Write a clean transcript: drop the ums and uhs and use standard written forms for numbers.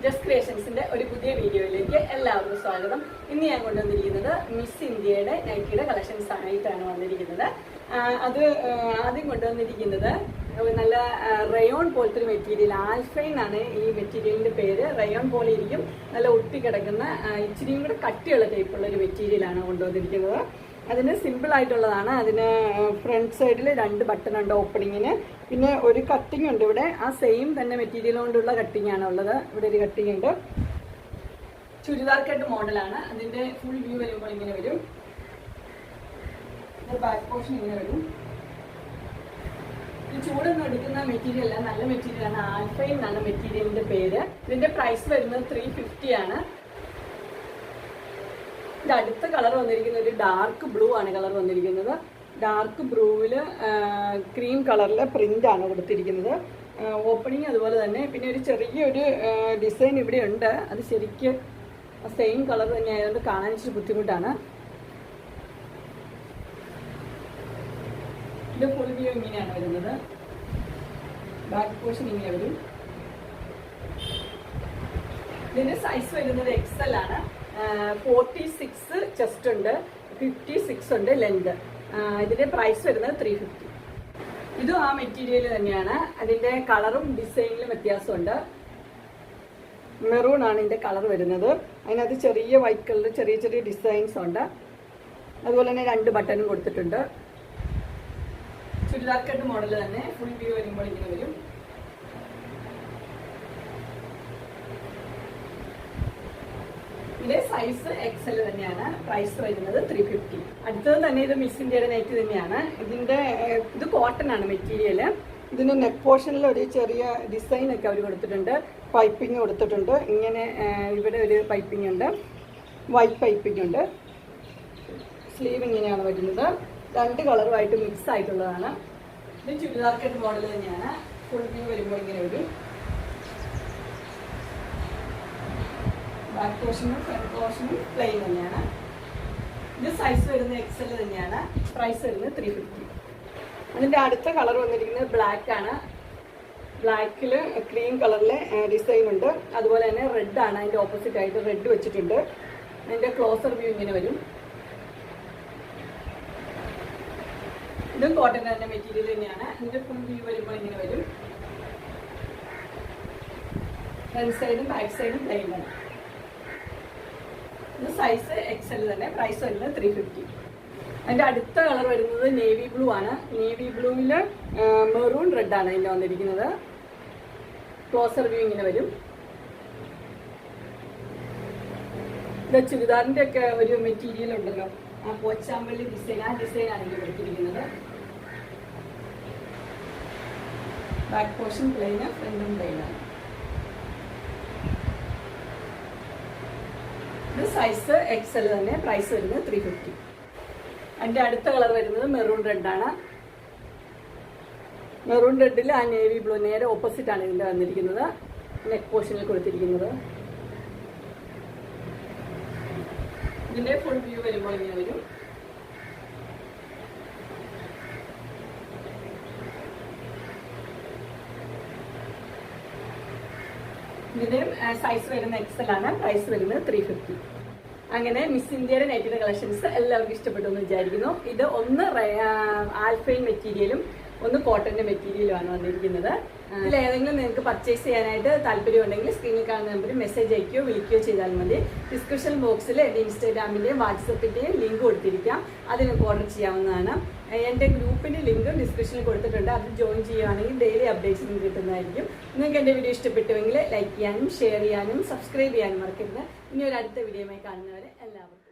Just ക്രിയേഷൻസിന്റെ ഒരു പുതിയ വീഡിയോയിലേക്ക് എല്ലാവർക്കും സ്വാഗതം. ഇന്ന് ഞാൻ കൊണ്ടുവന്നിരിക്കുന്നത് മിസ് ഇന്ത്യയുടെ നൈറ്റിയുടെ കളക്ഷൻസ് ആയിട്ടാണ് വന്നിരിക്കുന്നത്. അത് ആദ്യം കൊണ്ടുവന്നിരിക്കുന്നത് നല്ല റയോൺ പോലത്തെ ഒരു മെറ്റീരിയൽ, ആൽഫൈൻ ആണ് ഈ മെറ്റീരിയലിന്റെ പേര്. റയോൺ പോലെ ഇരിക്കും, നല്ല ഒട്ടിക്കിടക്കുന്ന ഇച്ചിരിയും കൂടെ കട്ടിയുള്ള ടൈപ്പുള്ള ഒരു മെറ്റീരിയലാണ് കൊണ്ടുവന്നിരിക്കുന്നത്. അതിന് സിമ്പിൾ ആയിട്ടുള്ളതാണ്. അതിന് ഫ്രണ്ട് സൈഡിൽ 2 ബട്ടൺ ഉണ്ട് ഓപ്പണിങ്ങിന്, പിന്നെ ഒരു കട്ടിങ് ഉണ്ട് ഇവിടെ. ആ സെയിം തന്നെ മെറ്റീരിയൽ കൊണ്ടുള്ള കട്ടിങ് ആണ് ഉള്ളത്. ഇവിടെ ഒരു കട്ടിങ് ഉണ്ട്. ചുരിദാർ കട്ട് മോഡലാണ്. അതിന്റെ ഫുൾ വ്യൂ വരുമ്പോൾ ഇങ്ങനെ വരും. ബാക്ക് പോർഷൻ ഇങ്ങനെ വരും. ഈ ചൂടൊന്നും എടുക്കുന്ന മെറ്റീരിയൽ അല്ല, നല്ല മെറ്റീരിയലാണ്. ആൽഫൈൻ എന്നാണ് മെറ്റീരിയലിന്റെ പേര്. ഇതിന്റെ പ്രൈസ് വരുന്നത് 350 ആണ്. ഇത് അടുത്ത കളർ വന്നിരിക്കുന്നത് ഒരു ഡാർക്ക് ബ്ലൂ ആണ് കളർ വന്നിരിക്കുന്നത്. ഡാർക്ക് ബ്ലൂവില് ക്രീം കളറിലെ പ്രിന്റ് ആണ് കൊടുത്തിരിക്കുന്നത്. ഓപ്പണിങ് അതുപോലെ തന്നെ. പിന്നെ ഒരു ചെറിയൊരു ഡിസൈൻ ഇവിടെ ഉണ്ട്. അത് ശരിക്കും സെയിം കളർ തന്നെ ആയതുകൊണ്ട് കാണാൻ ഇച്ചിരി ബുദ്ധിമുട്ടാണ്. ഇത് ഫുൾ വ്യൂ ഇങ്ങനെയാണ് വരുന്നത്. ബാക്ക് പോർഷൻ ഇങ്ങനെ വരും. ഇതിന്റെ സൈസ് വരുന്നത് XL ആണ്. 46 ചെസ്റ്റ് ഉണ്ട്, 56 ഉണ്ട് ലെങ്ത്. ഇതിന്റെ പ്രൈസ് വരുന്നത് 350. ഇതും ആ മെറ്റീരിയൽ തന്നെയാണ്. അതിന്റെ കളറും ഡിസൈനിലും വ്യത്യാസമുണ്ട്. മെറൂൺ ആണ് ഇതിന്റെ കളർ വരുന്നത്. അതിനകത്ത് ചെറിയ വൈറ്റ് കളർ ചെറിയ ചെറിയ ഡിസൈൻസ് ഉണ്ട്. അതുപോലെ തന്നെ 2 ബട്ടണും കൊടുത്തിട്ടുണ്ട്. ചുരിദാർ കട്ട് മോഡൽ തന്നെ. ഫുൾ വ്യൂ വരുമ്പോൾ ഇങ്ങനെ വരും. ഇതിന്റെ സൈസ് XL തന്നെയാണ്. പ്രൈസ് വരുന്നത് 350. അടുത്തത് തന്നെ ഇത് മിസ് ഇന്ത്യയുടെ നൈറ്റ് തന്നെയാണ്. ഇത് കോട്ടൺ ആണ് മെറ്റീരിയൽ. ഇതിന് നെക്ക് പോർഷനിൽ ഒരു ചെറിയ ഡിസൈൻ ഒക്കെ അവർ കൊടുത്തിട്ടുണ്ട്. പൈപ്പിംഗ് കൊടുത്തിട്ടുണ്ട്. ഇങ്ങനെ ഇവിടെ ഒരു പൈപ്പിംഗ് ഉണ്ട്, വൈറ്റ് പൈപ്പിംഗ് ഉണ്ട്. സ്ലീവ് ഇങ്ങനെയാണ് വരുന്നത്. 2 കളറുമായിട്ട് മിക്സ് ആയിട്ടുള്ളതാണ്. ഇത് ചുരിദാർ കട്ട് മോഡൽ തന്നെയാണ്. ഫുൾ വ്യൂ വരുമ്പോൾ ഇങ്ങനെ വരും. ബാക്ക് പോർഷനും ഫ്രണ്ട് പോർഷനും പ്ലെയിൻ തന്നെയാണ്. ഇത് സൈസ് വരുന്നത് XL തന്നെയാണ്. പ്രൈസ് വരുന്നത് 350. അതിന്റെ അടുത്ത കളർ വന്നിരിക്കുന്നത് ബ്ലാക്ക് ആണ്. ബ്ലാക്കിൽ ക്രീം കളറിലെ ഡിസൈൻ ഉണ്ട്. അതുപോലെ തന്നെ റെഡ് ആണ്. അതിന്റെ ഓപ്പോസിറ്റ് ആയിട്ട് റെഡ് വെച്ചിട്ടുണ്ട്. അതിന്റെ ക്ലോസർ വ്യൂ ഇങ്ങനെ വരും. ഇതും കോട്ടൺ തന്നെ മെറ്റീരിയൽ തന്നെയാണ്. ഇതിന്റെ ഫുൾ വ്യൂ വരുമ്പോൾ ഇങ്ങനെ വരും. ഫ്രണ്ട് സൈഡും ബാക്ക് സൈഡും പ്ലെയിൻ ആണ്. ഇത് സൈസ് XL തന്നെ. പ്രൈസ് വരുന്നത് 350. അതിന്റെ അടുത്ത കളർ വരുന്നത് നേവി ബ്ലൂ ആണ്. നേവി ബ്ലൂവില് മെറൂൺ റെഡ് ആണ് അതിന്റെ വന്നിരിക്കുന്നത്. ക്ലോസർ വ്യൂ ഇങ്ങനെ വരും. ഇത് ചുരിദാറിന്റെ ഒക്കെ ഒരു മെറ്റീരിയൽ ഉണ്ടല്ലോ, ആ പോച്ചാമ്പള്ളി ഡിസൈൻ, ആ ഡിസൈൻ ആണ് ഇതിൽ കൊടുത്തിരിക്കുന്നത്. ബാക്ക് പോർഷൻ പ്ലെയിന്, ഫ്രണ്ടും പ്ലെയിനാണ്. ഇത് സൈസ് XL തന്നെ. പ്രൈസ് വരുന്നത് 350. അതിന്റെ അടുത്ത കളർ വരുന്നത് മെറൂൺ റെഡ് ആണ്. മെറൂൺ റെഡിൽ ആ നേവി ബ്ലൂ നേരെ ഓപ്പോസിറ്റ് ആണ് ഇതിന്റെ വന്നിരിക്കുന്നത്. നെക്ക് പോർഷനിൽ കൊടുത്തിരിക്കുന്നത്. ഇതിന്റെ ഫുൾ വ്യൂ വരുമ്പോൾ ഇങ്ങനെ വരും. ഇതിന്റെ സൈസ് വരുന്ന XL ആണ്. പ്രൈസ് വരുന്നത് 350. അങ്ങനെ മിസ് ഇന്ത്യയുടെ നൈറ്റിയുടെ കളക്ഷൻസ് എല്ലാവർക്കും ഇഷ്ടപ്പെട്ടു എന്ന് വിചാരിക്കുന്നു. ഇത് ഒന്ന് ആൽഫൈൻ മെറ്റീരിയലും ഒന്ന് കോട്ടന്റെ മെറ്റീരിയലുമാണ് വന്നിരിക്കുന്നത്. ഇതിൽ ഏതെങ്കിലും നിങ്ങൾക്ക് പർച്ചേസ് ചെയ്യാനായിട്ട് താല്പര്യമുണ്ടെങ്കിൽ സ്ക്രീനിൽ കാണുന്ന നമ്പറിൽ മെസ്സേജ് അയക്കുകയോ വിളിക്കുകയോ ചെയ്താൽ മതി. ഡിസ്ക്രിപ്ഷൻ ബോക്സിൽ എൻ്റെ ഇൻസ്റ്റാഗ്രാമിൻ്റെയും വാട്സപ്പിൻ്റെയും ലിങ്ക് കൊടുത്തിരിക്കാം. അതിന് ഓർഡർ ചെയ്യാവുന്നതാണ്. എൻ്റെ ഗ്രൂപ്പിൻ്റെ ലിങ്ക് ഡിസ്ക്രിപ്ഷനിൽ കൊടുത്തിട്ടുണ്ട്. അത് ജോയിൻ ചെയ്യുകയാണെങ്കിൽ ഡെയിലി അപ്ഡേറ്റ്സ് നിങ്ങൾക്ക് കിട്ടുന്നതായിരിക്കും. നിങ്ങൾക്ക് എൻ്റെ വീഡിയോ ഇഷ്ടപ്പെട്ടുവെങ്കിൽ ലൈക്ക് ചെയ്യാനും ഷെയർ ചെയ്യാനും സബ്സ്ക്രൈബ് ചെയ്യാനും മറക്കരുത്. ഇനി ഒരു അടുത്ത വീഡിയോയുമായി കാണുന്നവരെ എല്ലാവർക്കും